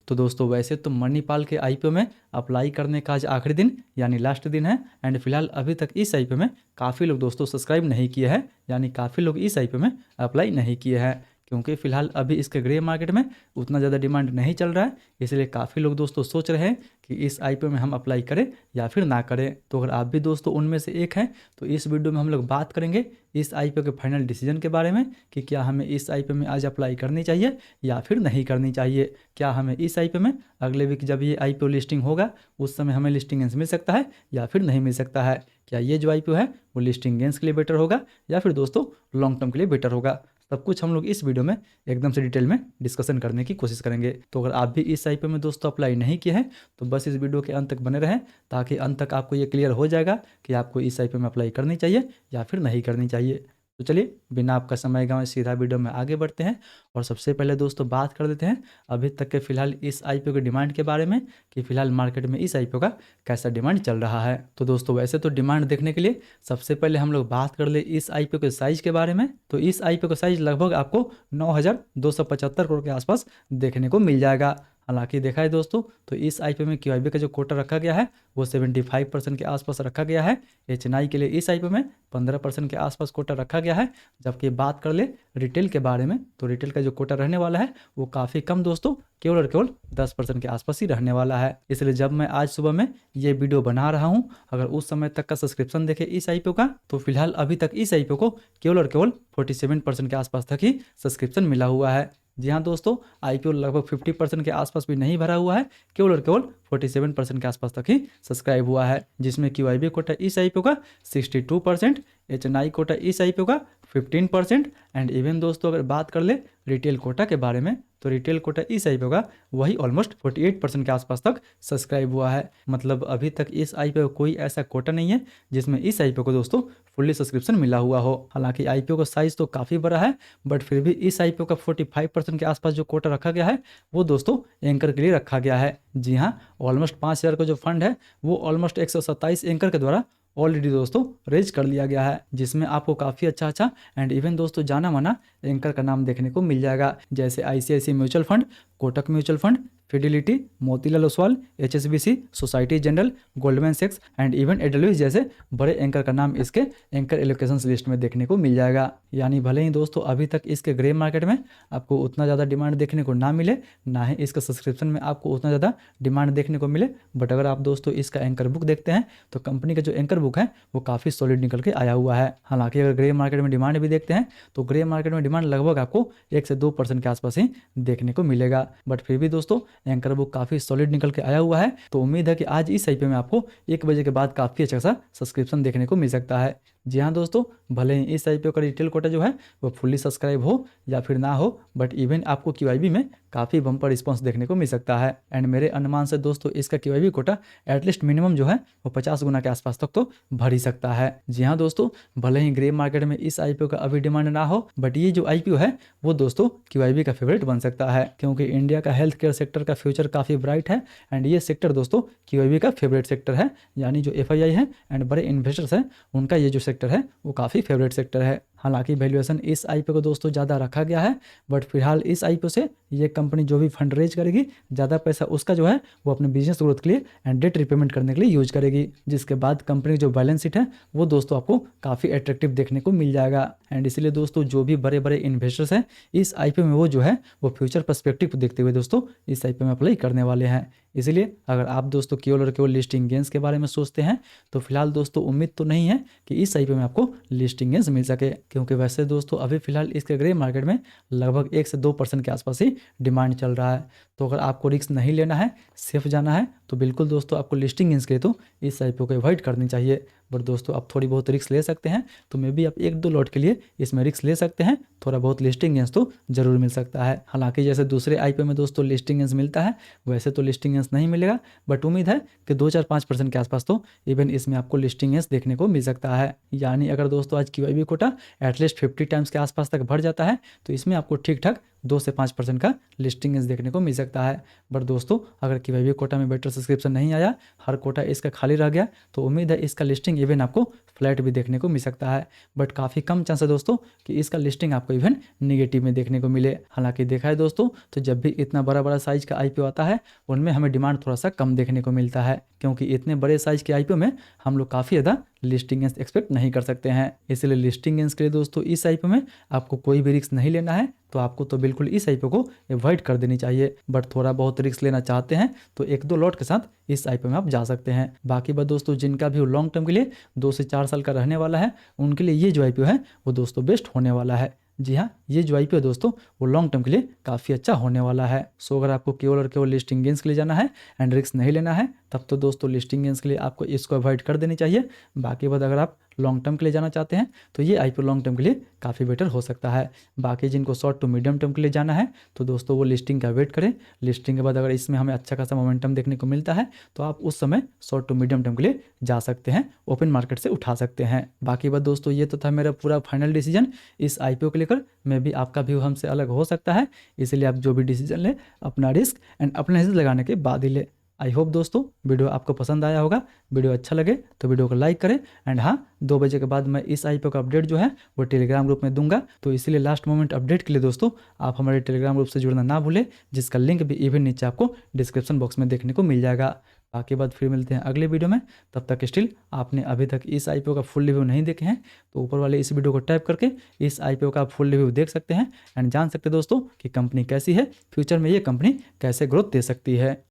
तो दोस्तों वैसे तो मणिपाल के आईपीओ में अप्लाई करने का आज आखिरी दिन यानी लास्ट दिन है। एंड फिलहाल अभी तक इस आईपीओ में काफ़ी लोग दोस्तों सब्सक्राइब नहीं किए हैं, यानी काफ़ी लोग इस आईपीओ में अप्लाई नहीं किए हैं, क्योंकि फिलहाल अभी इसके ग्रे मार्केट में उतना ज़्यादा डिमांड नहीं चल रहा है। इसलिए काफ़ी लोग दोस्तों सोच रहे हैं कि इस आईपीओ में हम अप्लाई करें या फिर ना करें। तो अगर आप भी दोस्तों उनमें से एक हैं तो इस वीडियो में हम लोग बात करेंगे इस आईपीओ के फाइनल डिसीजन के बारे में कि क्या हमें इस आईपीओ में आज अप्लाई करनी चाहिए या फिर नहीं करनी चाहिए। क्या हमें इस आईपीओ में अगले वीक जब ये आईपीओ लिस्टिंग होगा उस समय हमें लिस्टिंग गेंस मिल सकता है या फिर नहीं मिल सकता है। क्या ये जो आईपीओ है वो लिस्टिंग गेंस के लिए बेटर होगा या फिर दोस्तों लॉन्ग टर्म के लिए बेटर होगा। सब कुछ हम लोग इस वीडियो में एकदम से डिटेल में डिस्कशन करने की कोशिश करेंगे। तो अगर आप भी इस आईपीओ में दोस्तों अप्लाई नहीं किए हैं तो बस इस वीडियो के अंत तक बने रहें, ताकि अंत तक आपको ये क्लियर हो जाएगा कि आपको इस आईपीओ में अप्लाई करनी चाहिए या फिर नहीं करनी चाहिए। तो चलिए बिना आपका समय गंवाए सीधा वीडियो में आगे बढ़ते हैं और सबसे पहले दोस्तों बात कर देते हैं अभी तक के फिलहाल इस आईपीओ के डिमांड के बारे में कि फिलहाल मार्केट में इस आईपीओ का कैसा डिमांड चल रहा है। तो दोस्तों वैसे तो डिमांड देखने के लिए सबसे पहले हम लोग बात कर ले इस आईपीओ के साइज के बारे में। तो इस आईपीओ का साइज लगभग आपको 9,275 करोड़ के आसपास देखने को मिल जाएगा। हालांकि देखा है दोस्तों तो इस आईपीओ में क्यूआईबी का जो कोटा रखा गया है वो 75% के आसपास रखा गया है। एचएनआई के लिए इस आईपीओ में 15% के आसपास कोटा रखा गया है। जबकि बात कर ले रिटेल के बारे में तो रिटेल का जो कोटा रहने वाला है वो काफ़ी कम दोस्तों, केवल और केवल 10% के आसपास ही रहने वाला है। इसलिए जब मैं आज सुबह में ये वीडियो बना रहा हूँ, अगर उस समय तक का सब्सक्रिप्शन देखे इस आईपीओ का तो फिलहाल अभी तक इस आईपीओ को केवल और केवल 47% के आसपास तक ही सब्सक्रिप्शन मिला हुआ है। जी हाँ दोस्तों, आईपीओ लगभग 50% के आसपास भी नहीं भरा हुआ है, केवल और केवल 47% के आसपास तक ही सब्सक्राइब हुआ है। जिसमें क्यूआईबी कोटा इस आईपीओ का 62%, एचएनआई कोटा इस आईपीओ का 15% एंड इवन दोस्तों अगर बात कर ले रिटेल कोटा के बारे में तो रिटेल कोटा इस आईपीओ का वही ऑलमोस्ट 48% के आसपास तक सब्सक्राइब हुआ है। मतलब अभी तक इस आईपीओ कोई ऐसा कोटा नहीं है जिसमें इस आईपीओ को दोस्तों फुल्ली सब्सक्रिप्शन मिला हुआ हो। हालांकि आईपीओ का साइज तो काफ़ी बड़ा है, बट फिर भी इस आईपीओ का 45% के आसपास जो कोटा रखा गया है वो दोस्तों एंकर के लिए रखा गया है। जी हाँ, ऑलमोस्ट 5,000 का जो फंड है वो ऑलमोस्ट 127 एंकर के द्वारा ऑलरेडी दोस्तों रेज कर लिया गया है, जिसमें आपको काफ़ी अच्छा एंड इवन दोस्तों जाना माना एंकर का नाम देखने को मिल जाएगा, जैसे ICICI mutual fund, Kotak mutual fund, Fidelity, Motilal Oswal, HSBC, Societe Generale, Goldman सैक्स एंड इवन एडलविस जैसे बड़े एंकर का नाम इसके एंकर एलोकेशंस लिस्ट में देखने को मिल जाएगा। यानी भले ही दोस्तों अभी तक इसके ग्रे मार्केट में आपको उतना ज़्यादा डिमांड देखने को ना मिले, ना ही इसका सब्सक्रिप्शन में आपको उतना ज़्यादा डिमांड देखने को मिले, बट अगर आप दोस्तों इसका एंकर बुक देखते हैं तो कंपनी का जो एंकर बुक है वो काफ़ी सॉलिड निकल के आया हुआ है। हालांकि अगर ग्रे मार्केट में डिमांड भी देखते हैं तो ग्रे मार्केट में डिमांड लगभग आपको 1 से 2% के आसपास ही देखने को मिलेगा, बट फिर भी दोस्तों एंकर बुक काफ़ी सॉलिड निकल के आया हुआ है। तो उम्मीद है कि आज इस आईपीओ में आपको 1 बजे के बाद काफ़ी अच्छा सा सब्सक्रिप्शन देखने को मिल सकता है। जी हाँ दोस्तों, भले ही इस आईपीओ का रिटेल कोटा जो है वो फुल्ली सब्सक्राइब हो या फिर ना हो, बट इवन आपको क्यूआईबी में काफ़ी बम्पर रिस्पॉन्स देखने को मिल सकता है। एंड मेरे अनुमान से दोस्तों इसका क्यूआईबी कोटा एटलीस्ट मिनिमम जो है वो 50 गुना के आसपास तक तो भर ही सकता है। जी हाँ दोस्तों, भले ही ग्रे मार्केट में इस आईपीओ का अभी डिमांड ना हो, बट ये जो आईपीओ है वो दोस्तों क्यूआईबी का फेवरेट बन सकता है, क्योंकि इंडिया का हेल्थ केयर सेक्टर का फ्यूचर काफ़ी ब्राइट है एंड ये सेक्टर दोस्तों क्यूआईबी का फेवरेट सेक्टर है। यानी जो एफआईआई है एंड बड़े इन्वेस्टर्स हैं उनका ये जो सेक्टर है वो काफ़ी फेवरेट सेक्टर है। हालांकि वैल्यूएशन इस आईपीओ को दोस्तों ज़्यादा रखा गया है, बट फिलहाल इस आईपीओ से ये कंपनी जो भी फंड रेज करेगी ज़्यादा पैसा उसका जो है वो अपने बिजनेस ग्रोथ के लिए एंड डेट रिपेमेंट करने के लिए यूज करेगी, जिसके बाद कंपनी की जो बैलेंस शीट है वो दोस्तों आपको काफ़ी अट्रैक्टिव देखने को मिल जाएगा। एंड इसलिए दोस्तों जो भी बड़े बड़े इन्वेस्टर्स हैं इस आईपीओ में वो जो है वो फ्यूचर पर्सपेक्टिव को देखते हुए दोस्तों इस आईपीओ में अप्लाई करने वाले हैं। इसलिए अगर आप दोस्तों केवल और केवल लिस्टिंग गेंस के बारे में सोचते हैं तो फिलहाल दोस्तों उम्मीद तो नहीं है कि इस आईपीओ में आपको लिस्टिंग गेंस मिल सके, क्योंकि वैसे दोस्तों अभी फिलहाल इसके ग्रे मार्केट में लगभग 1 से 2% के आसपास ही डिमांड चल रहा है। तो अगर आपको रिस्क नहीं लेना है, सेफ जाना है, तो बिल्कुल दोस्तों आपको लिस्टिंग गेंस के लिए तो इस आईपीओ को अवॉइड करनी चाहिए। बट दोस्तों आप थोड़ी बहुत रिस्क ले सकते हैं, तो मे भी आप 1-2 लॉट के लिए इसमें रिस्क ले सकते हैं, थोड़ा बहुत लिस्टिंग गेंस तो जरूर मिल सकता है। हालांकि जैसे दूसरे आईपीओ में दोस्तों लिस्टिंग गेंस मिलता है वैसे तो लिस्टिंग गेंस नहीं मिलेगा, बट उम्मीद है कि 2-4-5% के आसपास तो इवन इसमें आपको लिस्टिंग गेंस देखने को मिल सकता है। यानी अगर दोस्तों आज क्यूआईबी कोटा एटलीस्ट 50 टाइम्स के आसपास तक बढ़ जाता है तो इसमें आपको ठीक ठाक 2 से 5% का लिस्टिंग देखने को मिल सकता है। बट दोस्तों अगर KYB कोटा में बेटर सब्सक्रिप्शन नहीं आया, हर कोटा इसका खाली रह गया, तो उम्मीद है इसका लिस्टिंग इवन आपको फ्लैट भी देखने को मिल सकता है। बट काफ़ी कम चांस है दोस्तों कि इसका लिस्टिंग आपको इवन निगेटिव में देखने को मिले। हालांकि देखा है दोस्तों तो जब भी इतना बड़ा बड़ा साइज का IPO आता है उनमें हमें डिमांड थोड़ा सा कम देखने को मिलता है, क्योंकि इतने बड़े साइज के IPO में हम लोग काफ़ी ज़्यादा लिस्टिंग गेंस एक्सपेक्ट नहीं कर सकते हैं। इसलिए लिस्टिंग गेंस के लिए दोस्तों इस IPO में आपको कोई भी रिस्क नहीं लेना है, तो आपको तो बिल्कुल इस IPO को अवॉइड कर देनी चाहिए। बट थोड़ा बहुत रिस्क लेना चाहते हैं तो 1-2 लॉट के साथ इस IPO में आप जा सकते हैं। बाकी बात दोस्तों जिनका भी लॉन्ग टर्म के लिए 2 से 4 साल का रहने वाला है उनके लिए ये जो IPO है वो दोस्तों बेस्ट होने वाला है। जी हाँ, ये जो IPO है दोस्तों वो लॉन्ग टर्म के लिए काफ़ी अच्छा होने वाला है। सो अगर आपको केवल और केवल लिस्टिंग गेंस के लिए जाना है एंड रिस्क नहीं लेना है तब तो दोस्तों लिस्टिंग गेंस के लिए आपको इसको अवॉइड कर देनी चाहिए। बाकी बात अगर आप लॉन्ग टर्म के लिए जाना चाहते हैं तो ये IPO लॉन्ग टर्म के लिए काफ़ी बेटर हो सकता है। बाकी जिनको शॉर्ट टू मीडियम टर्म के लिए जाना है तो दोस्तों वो लिस्टिंग का वेट करें। लिस्टिंग के बाद अगर इसमें हमें अच्छा खासा मोमेंटम देखने को मिलता है तो आप उस समय शॉर्ट टू मीडियम टर्म के लिए जा सकते हैं, ओपन मार्केट से उठा सकते हैं। बाकी बात दोस्तों ये तो था मेरा पूरा फाइनल डिसीजन इस IPO को लेकर। मे भी आपका व्यू हमसे अलग हो सकता है, इसलिए आप जो भी डिसीजन लें अपना रिस्क एंड अपना हिस्सा लगाने के बाद ही ले। आई होप दोस्तों वीडियो आपको पसंद आया होगा। वीडियो अच्छा लगे तो वीडियो को लाइक करें एंड हाँ 2 बजे के बाद मैं इस IPO का अपडेट जो है वो टेलीग्राम ग्रुप में दूंगा, तो इसलिए लास्ट मोमेंट अपडेट के लिए दोस्तों आप हमारे टेलीग्राम ग्रुप से जुड़ना ना भूलें, जिसका लिंक भी इवन नीचे आपको डिस्क्रिप्शन बॉक्स में देखने को मिल जाएगा। बाकी बात फिर मिलते हैं अगले वीडियो में। तब तक स्टिल आपने अभी तक इस IPO का फुल रिव्यू नहीं देखे हैं तो ऊपर वाले इस वीडियो को टैप करके इस IPO का फुल रिव्यू देख सकते हैं एंड जान सकते हैं दोस्तों कि कंपनी कैसी है, फ्यूचर में ये कंपनी कैसे ग्रोथ दे सकती है।